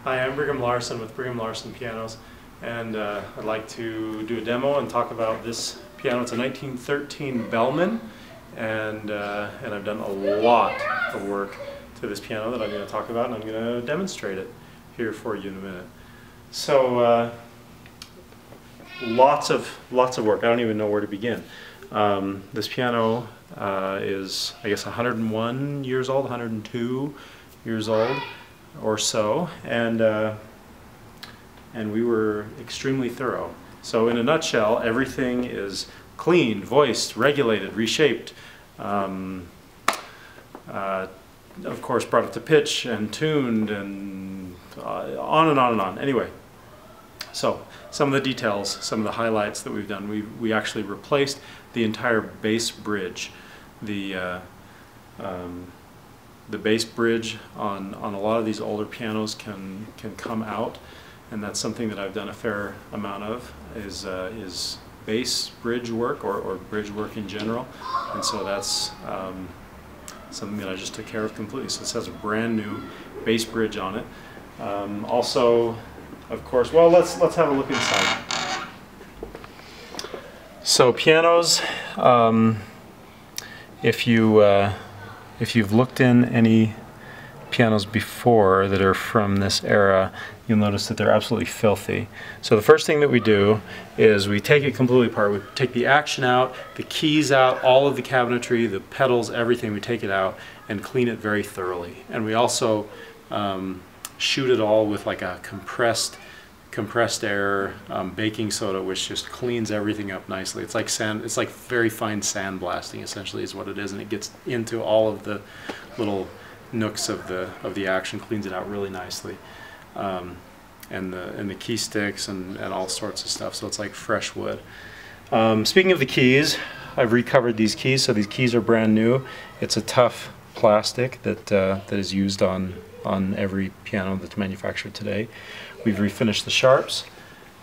Hi, I'm Brigham Larson with Brigham Larson Pianos, and I'd like to do a demo and talk about this piano. It's a 1913 Bellmann, and I've done a lot of work to this piano that I'm going to talk about, and I'm going to demonstrate it here for you in a minute. So lots of work. I don't even know where to begin. This piano is, I guess, 101 years old, 102 years old or so, and we were extremely thorough. So in a nutshell, everything is cleaned, voiced, regulated, reshaped, of course brought up to pitch and tuned, and on and on and on. Anyway, so some of the details, some of the highlights that we've done. We actually replaced the entire bass bridge. The bass bridge on a lot of these older pianos can come out, and that's something that I've done a fair amount of, is bass bridge work or bridge work in general, and so that's something that I just took care of completely. So this has a brand new bass bridge on it. Also, of course, well, let's have a look inside. So pianos, if you've looked in any pianos before that are from this era, you'll notice that they're absolutely filthy. So the first thing that we do is we take it completely apart. We take the action out, the keys out, all of the cabinetry, the pedals, everything. We take it out and clean it very thoroughly. And we also shoot it all with like a compressed air baking soda, which just cleans everything up nicely. It's like sand. It's like very fine sandblasting, essentially, is what it is, and it gets into all of the little nooks of the action, cleans it out really nicely, and the key sticks and all sorts of stuff. So it's like fresh wood. Speaking of the keys, I've recovered these keys. So these keys are brand new. It's a tough plastic that is used on every piano that's manufactured today. We've refinished the sharps.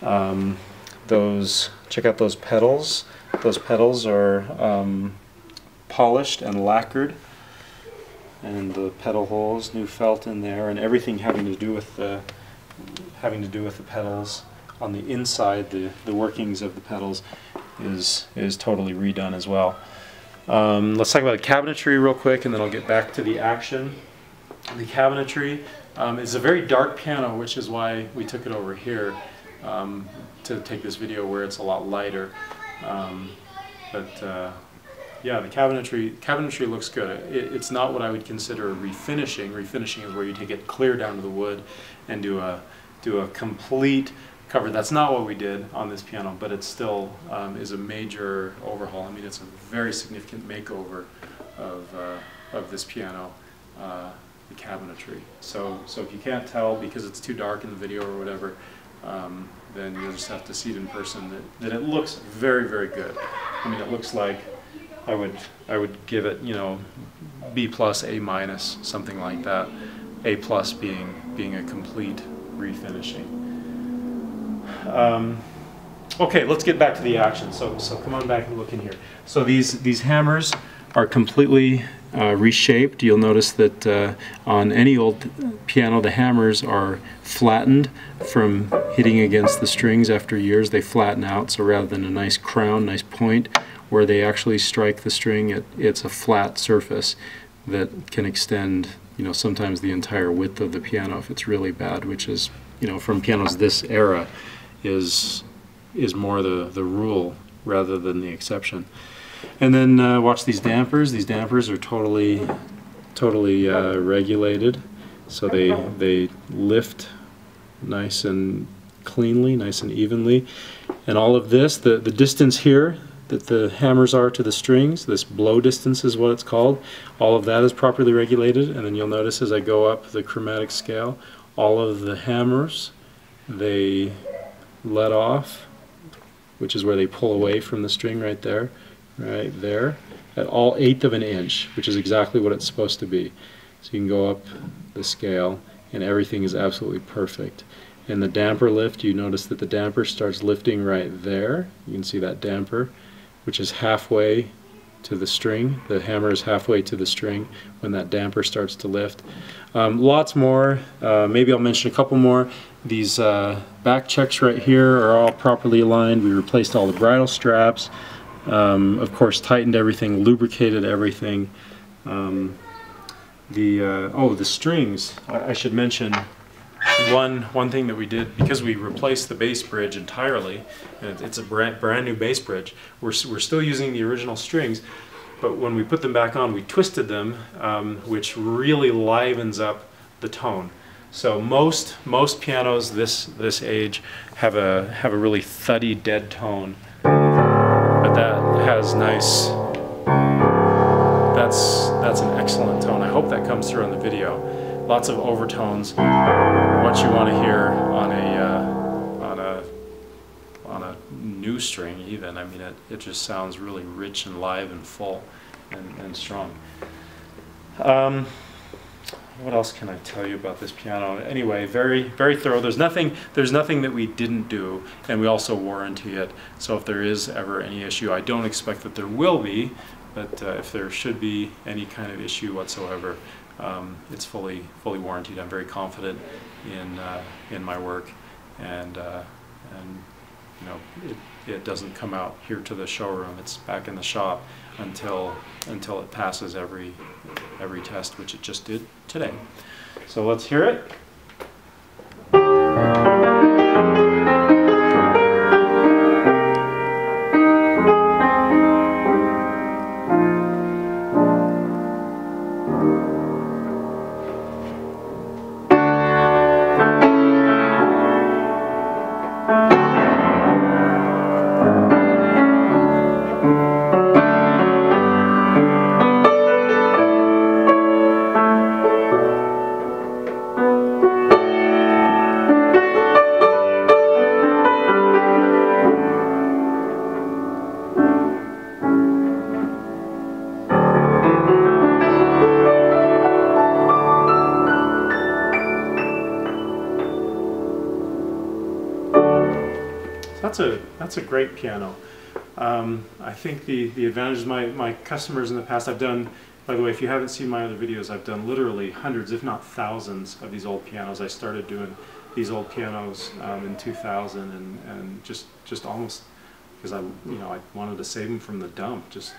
Check out those pedals. Those pedals are polished and lacquered, and the pedal holes, new felt in there, and everything having to do with the pedals on the inside, the workings of the pedals is totally redone as well. Let's talk about the cabinetry real quick, and then I'll get back to the action. The cabinetry is a very dark piano, which is why we took it over here to take this video where it's a lot lighter. Yeah, the cabinetry looks good. It's not what I would consider refinishing. Refinishing is where you take it clear down to the wood and do a complete cover. That's not what we did on this piano, but it still is a major overhaul. I mean, it's a very significant makeover of this piano. The cabinetry. So if you can't tell because it's too dark in the video or whatever, then you'll just have to see it in person. That it looks very, very good. I mean, it looks like I would give it, you know, B+, A-, something like that. A+ being a complete refinishing. Okay, let's get back to the action. So come on back and look in here. So these hammers are completely reshaped. You'll notice that on any old piano the hammers are flattened from hitting against the strings. After years they flatten out, so rather than a nice crown, nice point where they actually strike the string, it's a flat surface that can extend, you know, sometimes the entire width of the piano if it's really bad, which is, you know, from pianos this era is more the rule rather than the exception. And then watch these dampers. These dampers are totally regulated, so they lift nice and cleanly, nice and evenly. And all of this, the distance here that the hammers are to the strings, this blow distance is what it's called, all of that is properly regulated. And then you'll notice as I go up the chromatic scale, all of the hammers, they let off, which is where they pull away from the string right there. Right there, at all 1/8 of an inch, which is exactly what it's supposed to be. So you can go up the scale and everything is absolutely perfect. And the damper lift, you notice that the damper starts lifting right there. You can see that damper, which is halfway to the string. The hammer is halfway to the string when that damper starts to lift. Lots more. Maybe I'll mention a couple more. These back checks right here are all properly aligned. We replaced all the bridle straps. Of course, tightened everything, lubricated everything. Oh, the strings. I should mention one thing that we did, because we replaced the bass bridge entirely, and it's a brand new bass bridge. We're still using the original strings, but when we put them back on, we twisted them, which really livens up the tone. So most pianos this age have a really thuddy dead tone, but that has nice. That's an excellent tone. I hope that comes through on the video. Lots of overtones. What you want to hear on a new string, even. I mean, it just sounds really rich and live and full and strong. What else can I tell you about this piano? Anyway, very thorough. There's nothing that we didn't do, and we also warranty it. So if there is ever any issue, I don't expect that there will be, but if there should be any kind of issue whatsoever, it's fully warranted. I'm very confident in my work, and you know, it doesn't come out here to the showroom. It's back in the shop until it passes every test, which it just did today. So let's hear it. That's a great piano. I think the advantages, my customers in the past, I've done, by the way, if you haven't seen my other videos, I've done literally hundreds, if not thousands, of these old pianos. I started doing these old pianos in 2000, and just almost because I wanted to save them from the dump. Just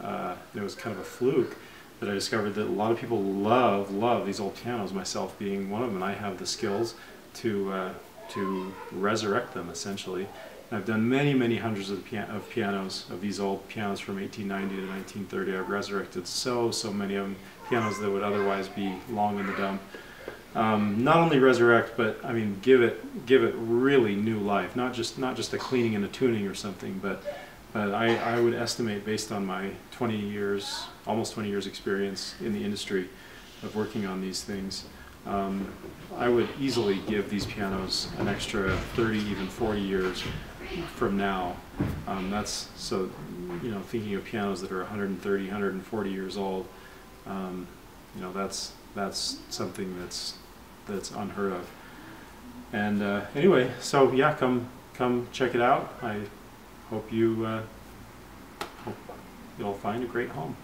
it was kind of a fluke that I discovered that a lot of people love these old pianos, myself being one of them, and I have the skills to resurrect them, essentially. And I've done many hundreds of pianos, of these old pianos from 1890 to 1930. I've resurrected so many of them, pianos that would otherwise be long in the dump. Not only resurrect, but I mean give it really new life. Not just a cleaning and a tuning or something, but I would estimate, based on my almost 20 years experience in the industry of working on these things, I would easily give these pianos an extra 30, even 40 years from now. That's so, thinking of pianos that are 130, 140 years old, that's something that's unheard of. And anyway, so yeah, come check it out. I hope you'll find a great home.